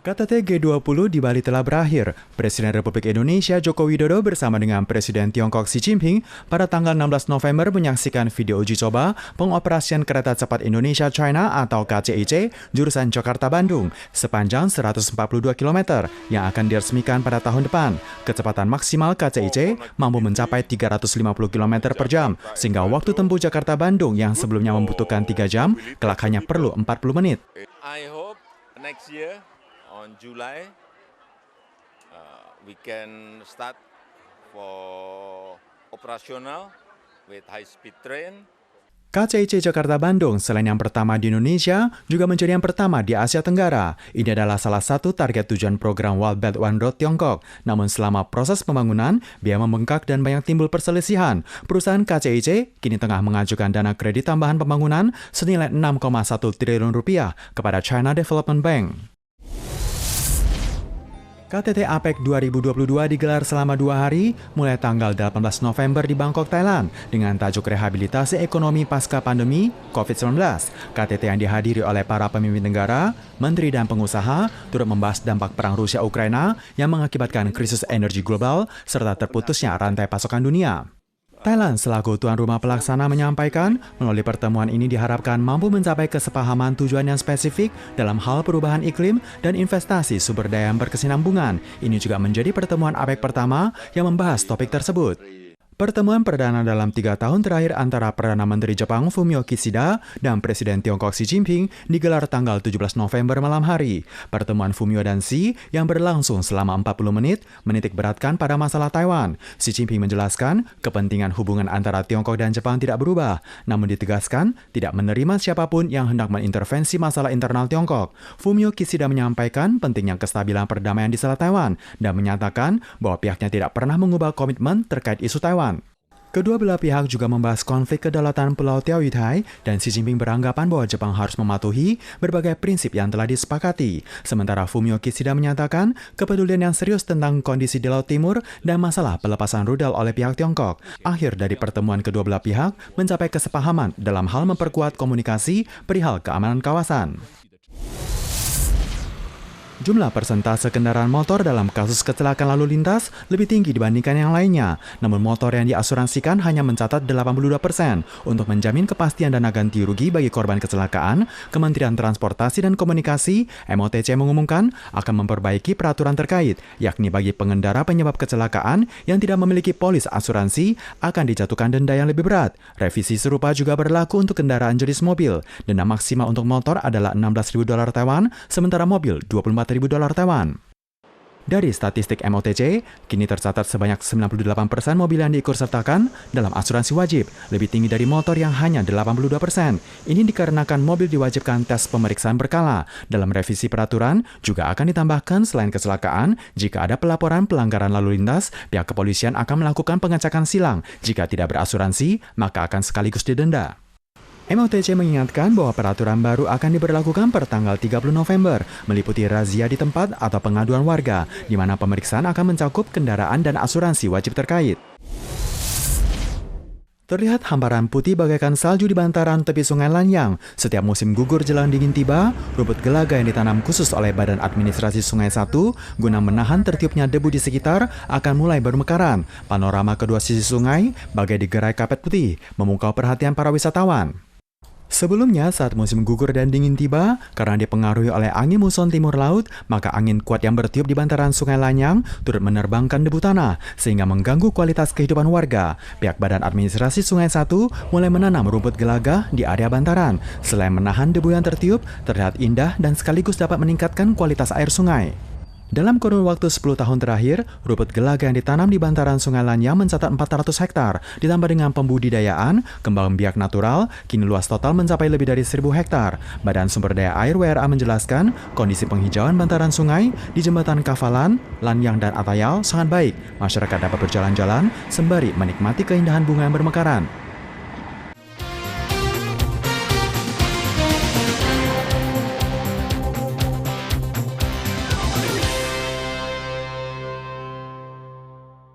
KTT G20 di Bali telah berakhir. Presiden Republik Indonesia Joko Widodo bersama dengan Presiden Tiongkok Xi Jinping pada tanggal 16 November menyaksikan video uji coba pengoperasian kereta cepat Indonesia-China atau KCIC jurusan Jakarta-Bandung sepanjang 142 km yang akan diresmikan pada tahun depan. Kecepatan maksimal KCIC mampu mencapai 350 km per jam, sehingga waktu tempuh Jakarta-Bandung yang sebelumnya membutuhkan 3 jam, kelak hanya perlu 40 menit. I hope next year on July, we can start for operational with high-speed train. KCIC Jakarta-Bandung selain yang pertama di Indonesia, juga menjadi yang pertama di Asia Tenggara. Ini adalah salah satu target tujuan program One Belt One Road Tiongkok. Namun selama proses pembangunan, biaya membengkak dan banyak timbul perselisihan. Perusahaan KCIC kini tengah mengajukan dana kredit tambahan pembangunan senilai 6,1 triliun rupiah kepada China Development Bank. KTT APEC 2022 digelar selama 2 hari, mulai tanggal 18 November di Bangkok, Thailand, dengan tajuk Rehabilitasi Ekonomi Pasca Pandemi COVID-19. KTT yang dihadiri oleh para pemimpin negara, menteri dan pengusaha, turut membahas dampak perang Rusia-Ukraina yang mengakibatkan krisis energi global, serta terputusnya rantai pasokan dunia. Thailand selaku tuan rumah pelaksana menyampaikan, melalui pertemuan ini diharapkan mampu mencapai kesepahaman tujuan yang spesifik dalam hal perubahan iklim dan investasi sumber daya yang berkesinambungan. Ini juga menjadi pertemuan APEC pertama yang membahas topik tersebut. Pertemuan perdana dalam 3 tahun terakhir antara Perdana Menteri Jepang Fumio Kishida dan Presiden Tiongkok Xi Jinping digelar tanggal 17 November malam hari. Pertemuan Fumio dan Xi yang berlangsung selama 40 menit menitik beratkan pada masalah Taiwan. Xi Jinping menjelaskan kepentingan hubungan antara Tiongkok dan Jepang tidak berubah, namun ditegaskan tidak menerima siapapun yang hendak mengintervensi masalah internal Tiongkok. Fumio Kishida menyampaikan pentingnya kestabilan perdamaian di Selat Taiwan dan menyatakan bahwa pihaknya tidak pernah mengubah komitmen terkait isu Taiwan. Kedua belah pihak juga membahas konflik kedaulatan Pulau Tiaoyutai dan Xi Jinping beranggapan bahwa Jepang harus mematuhi berbagai prinsip yang telah disepakati. Sementara Fumio Kishida menyatakan kepedulian yang serius tentang kondisi di Laut Timur dan masalah pelepasan rudal oleh pihak Tiongkok. Akhir dari pertemuan kedua belah pihak mencapai kesepahaman dalam hal memperkuat komunikasi perihal keamanan kawasan. Jumlah persentase kendaraan motor dalam kasus kecelakaan lalu lintas lebih tinggi dibandingkan yang lainnya. Namun motor yang diasuransikan hanya mencatat 82%. Untuk menjamin kepastian dana ganti rugi bagi korban kecelakaan, Kementerian Transportasi dan Komunikasi (MOTC) mengumumkan akan memperbaiki peraturan terkait, yakni bagi pengendara penyebab kecelakaan yang tidak memiliki polis asuransi akan dijatuhkan denda yang lebih berat. Revisi serupa juga berlaku untuk kendaraan jenis mobil. Denda maksimal untuk motor adalah $16.000 Taiwan, sementara mobil $24.000 Taiwan. Dari statistik MOTC, kini tercatat sebanyak 98% mobil yang diikutsertakan dalam asuransi wajib, lebih tinggi dari motor yang hanya 82%. Ini dikarenakan mobil diwajibkan tes pemeriksaan berkala. Dalam revisi peraturan, juga akan ditambahkan selain kecelakaan, jika ada pelaporan pelanggaran lalu lintas, pihak kepolisian akan melakukan pengecekan silang. Jika tidak berasuransi, maka akan sekaligus didenda. MOTC mengingatkan bahwa peraturan baru akan diberlakukan per tanggal 30 November, meliputi razia di tempat atau pengaduan warga, di mana pemeriksaan akan mencakup kendaraan dan asuransi wajib terkait. Terlihat hamparan putih bagaikan salju di bantaran tepi Sungai Lanyang. Setiap musim gugur jelang dingin tiba, rumput gelaga yang ditanam khusus oleh Badan Administrasi Sungai 1 guna menahan tertiupnya debu di sekitar akan mulai bermekaran. Panorama kedua sisi sungai bagai digerai kapet putih, memukau perhatian para wisatawan. Sebelumnya, saat musim gugur dan dingin tiba, karena dipengaruhi oleh angin muson timur laut, maka angin kuat yang bertiup di bantaran Sungai Lanyang turut menerbangkan debu tanah, sehingga mengganggu kualitas kehidupan warga. Pihak Badan Administrasi Sungai 1 mulai menanam rumput gelaga di area bantaran. Selain menahan debu yang tertiup, terlihat indah dan sekaligus dapat meningkatkan kualitas air sungai. Dalam kurun waktu 10 tahun terakhir, rumput gelaga yang ditanam di bantaran Sungai Lanyang mencatat 400 hektar. Ditambah dengan pembudidayaan, kembang biak natural, kini luas total mencapai lebih dari 1.000 hektar. Badan Sumber Daya Air WRA menjelaskan, kondisi penghijauan bantaran sungai di jembatan Kafalan, Lanyang, dan Atayal sangat baik. Masyarakat dapat berjalan-jalan sembari menikmati keindahan bunga yang bermekaran.